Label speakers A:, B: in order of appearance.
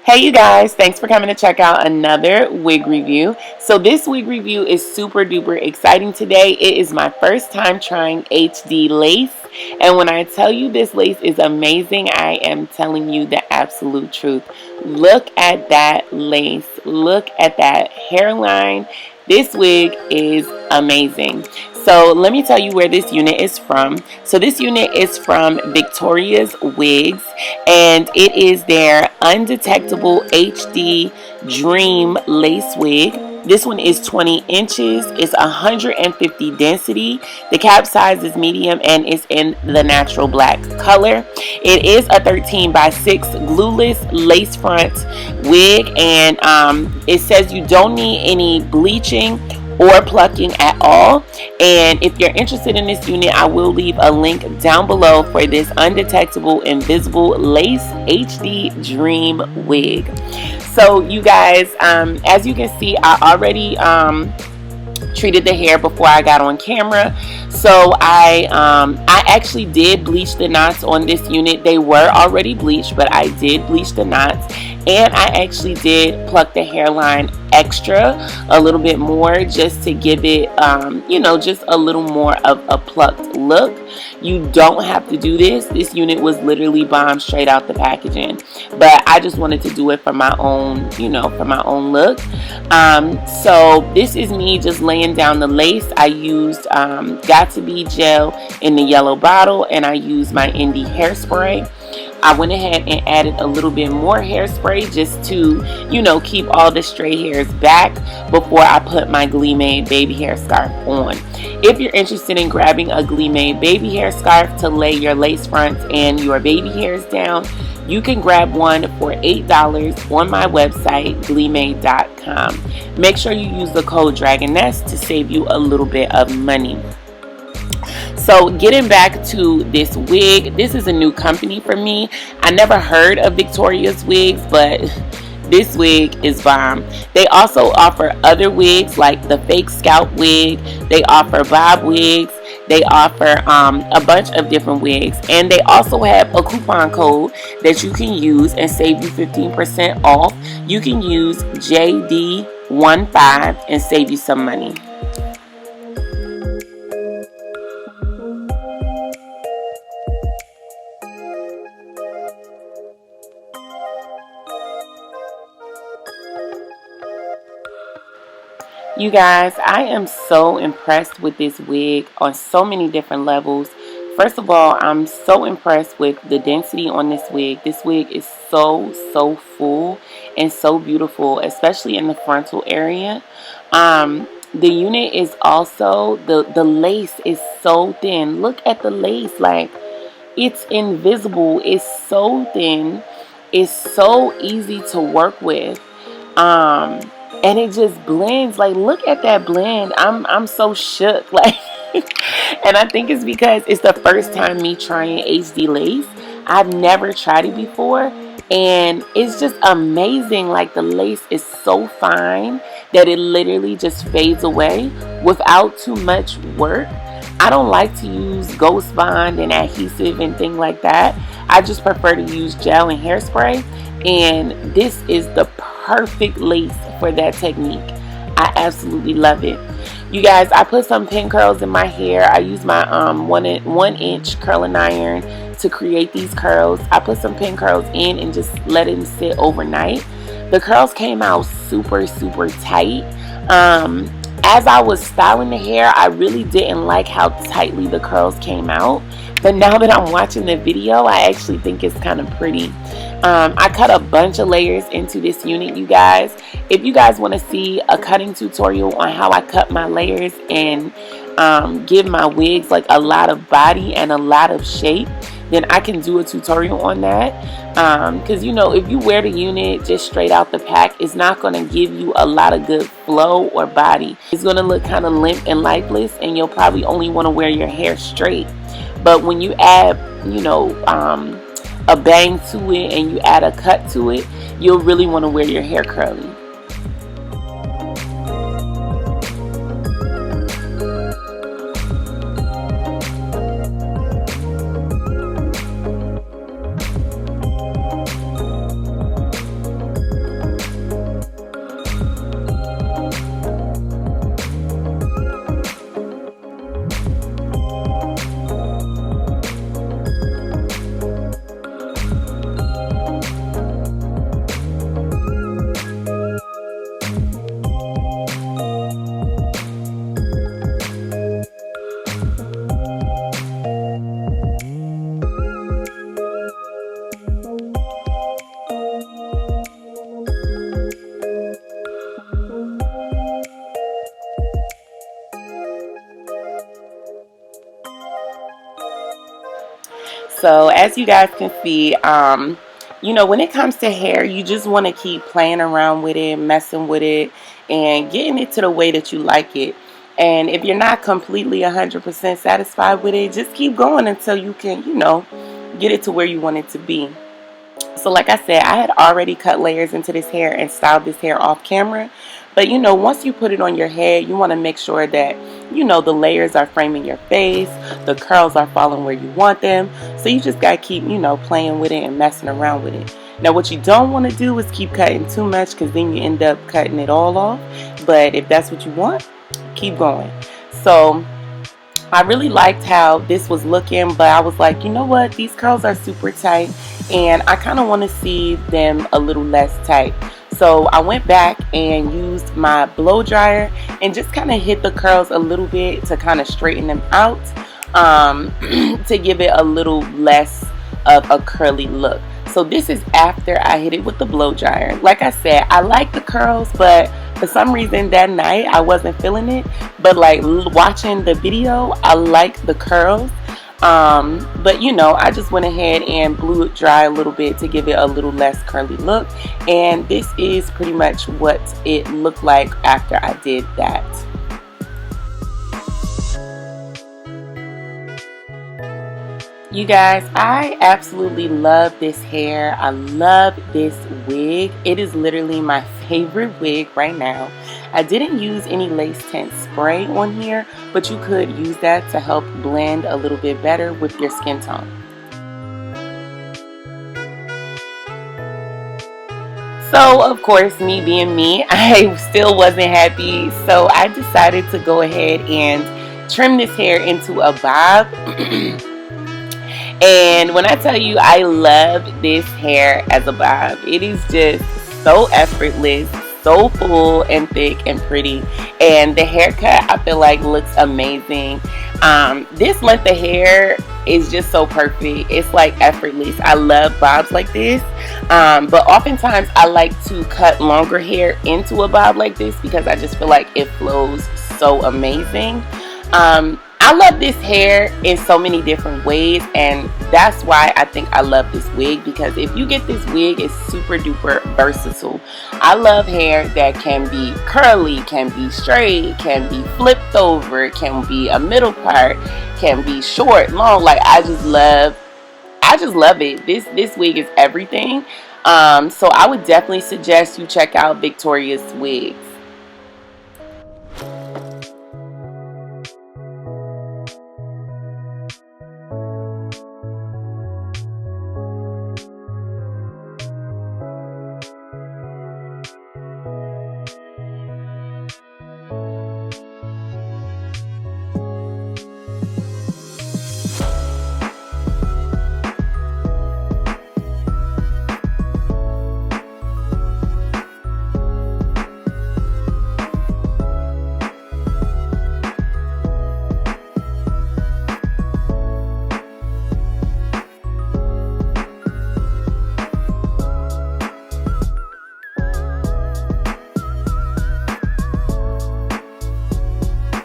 A: Hey you guys, thanks for coming to check out another wig review. So this wig review is super duper exciting today. It is my first time trying HD lace, and when I tell you this lace is amazing, I am telling you the absolute truth. Look at that lace, look at that hairline. This wig is amazing. So let me tell you where this unit is from. So this unit is from Victoriaswig, and it is their Undetectable HD Dream Lace Wig. This one is 20 inches. It's 150 density. The cap size is medium and it's in the natural black color. It is a 13 by 6 glueless lace front wig, and it says you don't need any bleaching or plucking at all. And if you're interested in this unit, I will leave a link down below for this Undetectable Invisible Lace HD Dream Wig. So you guys, as you can see, I already treated the hair before I got on camera. So I actually did bleach the knots on this unit. They were already bleached, but I did bleach the knots, and I actually did pluck the hairline extra a little bit more, just to give it you know, just a little more of a plucked look. You don't have to do this. This unit was literally bombed straight out the packaging, but I just wanted to do it for my own, you know, for my own look. So this is me just laying down the lace. I used Got To Be gel in the yellow bottle, and I used my Indie hairspray. I went ahead and added a little bit more hairspray just to, you know, keep all the stray hairs back before I put my GLEEmade baby hair scarf on. If you're interested in grabbing a GLEEmade baby hair scarf to lay your lace fronts and your baby hairs down, you can grab one for $8 on my website, GLEEmade.com. Make sure you use the code DRAGONESS to save you a little bit of money. So getting back to this wig, this is a new company for me. I never heard of Victoriaswig, but this wig is bomb. They also offer other wigs like the fake scalp wig. They offer bob wigs. They offer a bunch of different wigs, and they also have a coupon code that you can use and save you 15% off. You can use JD15 and save you some money. You guys, I am so impressed with this wig on so many different levels. First of all, I'm so impressed with the density on this wig. This wig is so full and so beautiful, especially in the frontal area. The unit is also, the lace is so thin. Look at the lace, like it's invisible. It's so thin. It's so easy to work with. And it just blends. Like, look at that blend. I'm so shook. Like, and I think it's because it's the first time me trying HD lace. I've never tried it before, and it's just amazing. Like, the lace is so fine that it literally just fades away without too much work. I don't like to use Ghost Bond and adhesive and things like that. I just prefer to use gel and hairspray, and this is the perfect lace for that technique. I absolutely love it. You guys, I put some pin curls in my hair. I use my 1-inch curling iron to create these curls. I put some pin curls in and just let them sit overnight. The curls came out super tight. As I was styling the hair, I really didn't like how tightly the curls came out, but now that I'm watching the video, I actually think it's kind of pretty. I cut a bunch of layers into this unit, you guys. If you guys want to see a cutting tutorial on how I cut my layers and give my wigs like a lot of body and a lot of shape, then I can do a tutorial on that. Because, you know, if you wear the unit just straight out the pack, it's not going to give you a lot of good flow or body. It's going to look kind of limp and lifeless, and you'll probably only want to wear your hair straight. But when you add, you know, a bang to it and you add a cut to it, you'll really want to wear your hair curly. So as you guys can see, you know, when it comes to hair, you just want to keep playing around with it, messing with it, and getting it to the way that you like it. And if you're not completely 100% satisfied with it, just keep going until you can, you know, get it to where you want it to be. So like I said, I had already cut layers into this hair and styled this hair off camera. But you know, once you put it on your head, you want to make sure that, you know, the layers are framing your face, the curls are falling where you want them. So you just got to keep, you know, playing with it and messing around with it. Now what you don't want to do is keep cutting too much, because then you end up cutting it all off. But if that's what you want, keep going. So I really liked how this was looking, but I was like, you know what, these curls are super tight and I kind of want to see them a little less tight. So I went back and used my blow dryer and just kind of hit the curls a little bit to kind of straighten them out, to give it a little less of a curly look. So this is after I hit it with the blow dryer. Like I said, I like the curls, but for some reason that night I wasn't feeling it. But like watching the video, I like the curls. But you know, I just went ahead and blew it dry a little bit to give it a little less curly look. And this is pretty much what it looked like after I did that. You guys, I absolutely love this hair. I love this wig. It is literally my favorite wig right now. I didn't use any lace tint spray on here, but you could use that to help blend a little bit better with your skin tone. So, of course, me being me, I still wasn't happy. So I decided to go ahead and trim this hair into a bob. And when I tell you I love this hair as a bob, it is just so effortless, so full and thick and pretty. And the haircut, I feel like, looks amazing. This length of hair is just so perfect. It's like effortless. I love bobs like this. But oftentimes I like to cut longer hair into a bob like this because I just feel like it flows so amazing. I love this hair in so many different ways, and that's why I think I love this wig, because if you get this wig, it's super duper versatile. I love hair that can be curly, can be straight, can be flipped over, can be a middle part, can be short, long. Like I just love it. This wig is everything. So I would definitely suggest you check out Victoria's Wigs.